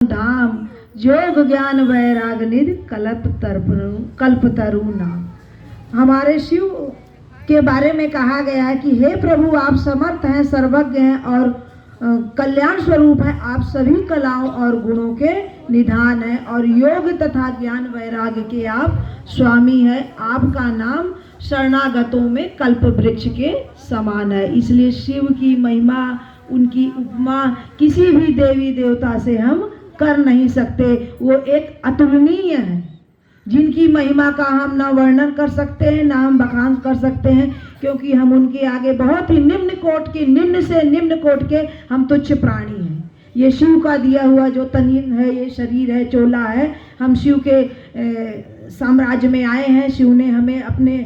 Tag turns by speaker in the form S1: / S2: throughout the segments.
S1: धाम योग ज्ञान वैराग निधि कल्पतरु नाम। हमारे शिव के बारे में कहा गया है कि हे प्रभु, आप समर्थ हैं, सर्वज्ञ हैं और कल्याण स्वरूप हैं। आप सभी कलाओं और गुणों के निधान हैं और योग तथा ज्ञान वैराग्य के आप स्वामी हैं। आपका नाम शरणागतों में कल्प वृक्ष के समान है। इसलिए शिव की महिमा, उनकी उपमा किसी भी देवी देवता से हम कर नहीं सकते। वो एक अतुलनीय है, जिनकी महिमा का हम ना वर्णन कर सकते हैं, ना हम बखान कर सकते हैं, क्योंकि हम उनके आगे बहुत ही निम्न कोटि के, निम्न से निम्न कोटि के हम तुच्छ प्राणी हैं। ये शिव का दिया हुआ जो तन है, ये शरीर है, चोला है। हम शिव के साम्राज्य में आए हैं। शिव ने हमें अपने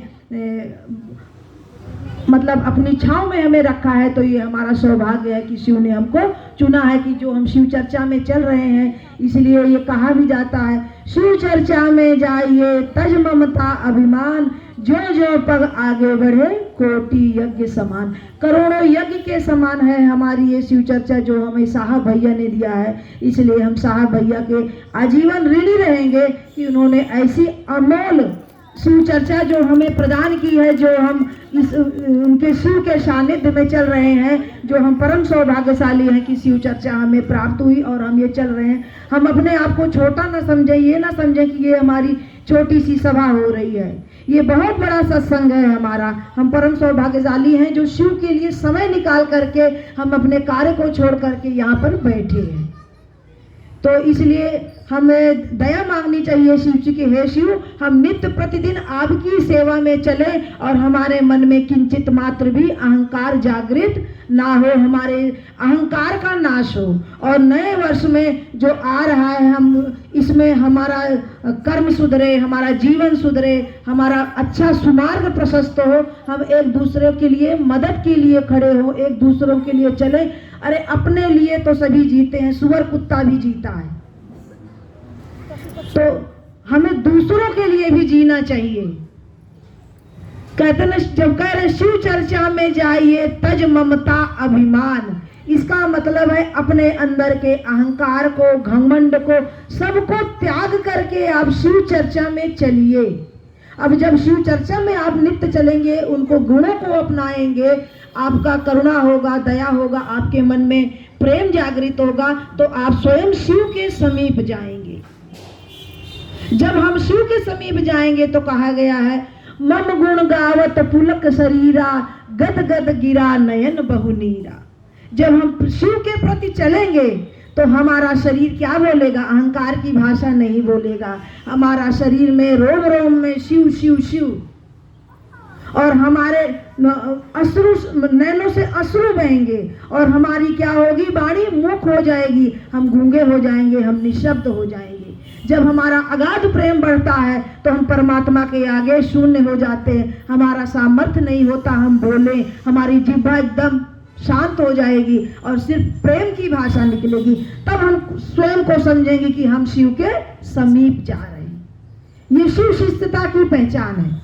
S1: मतलब अपनी छांव में हमें रखा है, तो ये हमारा सौभाग्य है कि शिव ने हमको चुना है कि जो हम शिव चर्चा में चल रहे हैं। इसलिए ये कहा भी जाता है, शिव चर्चा में जाइए तज ममता अभिमान, जो जो पग आगे बढ़े कोटि यज्ञ समान। करोड़ों यज्ञ के समान है हमारी ये शिव चर्चा जो हमें साहब भैया ने दिया है। इसलिए हम साहब भैया के आजीवन ऋणी रहेंगे कि उन्होंने ऐसी अमोल शिव चर्चा जो हमें प्रदान की है, जो हम इस उनके शिव के सानिध्य में चल रहे हैं, जो हम परम सौभाग्यशाली हैं कि शिव चर्चा हमें प्राप्त हुई और हम ये चल रहे हैं। हम अपने आप को छोटा ना समझें, ये ना समझें कि ये हमारी छोटी सी सभा हो रही है। ये बहुत बड़ा सत्संग है हमारा। हम परम सौभाग्यशाली हैं जो शिव के लिए समय निकाल करके हम अपने कार्य को छोड़ करके यहाँ पर बैठे हैं। तो इसलिए हमें दया मांगनी चाहिए शिव जी की, हे शिव, हम नित्य प्रतिदिन आपकी सेवा में चले और हमारे मन में किंचित मात्र भी अहंकार जागृत ना हो, हमारे अहंकार का नाश हो। और नए वर्ष में जो आ रहा है, हम इसमें हमारा कर्म सुधरे, हमारा जीवन सुधरे, हमारा अच्छा सुमार्ग प्रशस्त हो, हम एक दूसरे के लिए मदद के लिए खड़े हो, एक दूसरों के लिए चले। अरे अपने लिए तो सभी जीते हैं, सुअर कुत्ता भी जीता है, तो हमें दूसरों के लिए भी जीना चाहिए। कहते ना, जब कह रहे शिव चर्चा में जाइए तज ममता अभिमान, इसका मतलब है अपने अंदर के अहंकार को, घमंड को, सबको त्याग करके आप शिव चर्चा में चलिए। अब जब शिव चर्चा में आप नित्य चलेंगे, उनको गुणों को अपनाएंगे, आपका करुणा होगा, दया होगा, आपके मन में प्रेम जागृत होगा, तो आप स्वयं शिव के समीप जाएंगे। जब हम शिव के समीप जाएंगे तो कहा गया है, मम गुण गावत पुलक शरीरा, गद गद गिरा नयन बहुनीरा। जब हम शिव के प्रति चलेंगे तो हमारा शरीर क्या बोलेगा? अहंकार की भाषा नहीं बोलेगा। हमारा शरीर में रोम रोम में शिव शिव शिव, और हमारे अश्रु, नैनों से अश्रु बहेंगे और हमारी क्या होगी? वाणी मूक हो जाएगी, हम गूंगे हो जाएंगे, हम निशब्द हो जाएंगे। जब हमारा अगाध प्रेम बढ़ता है तो हम परमात्मा के आगे शून्य हो जाते हैं। हमारा सामर्थ्य नहीं होता हम बोले, हमारी जिह्वा एकदम शांत हो जाएगी और सिर्फ प्रेम की भाषा निकलेगी। तब हम स्वयं को समझेंगे कि हम शिव के समीप जा रहे हैं। ये शिव शिष्टता की पहचान है।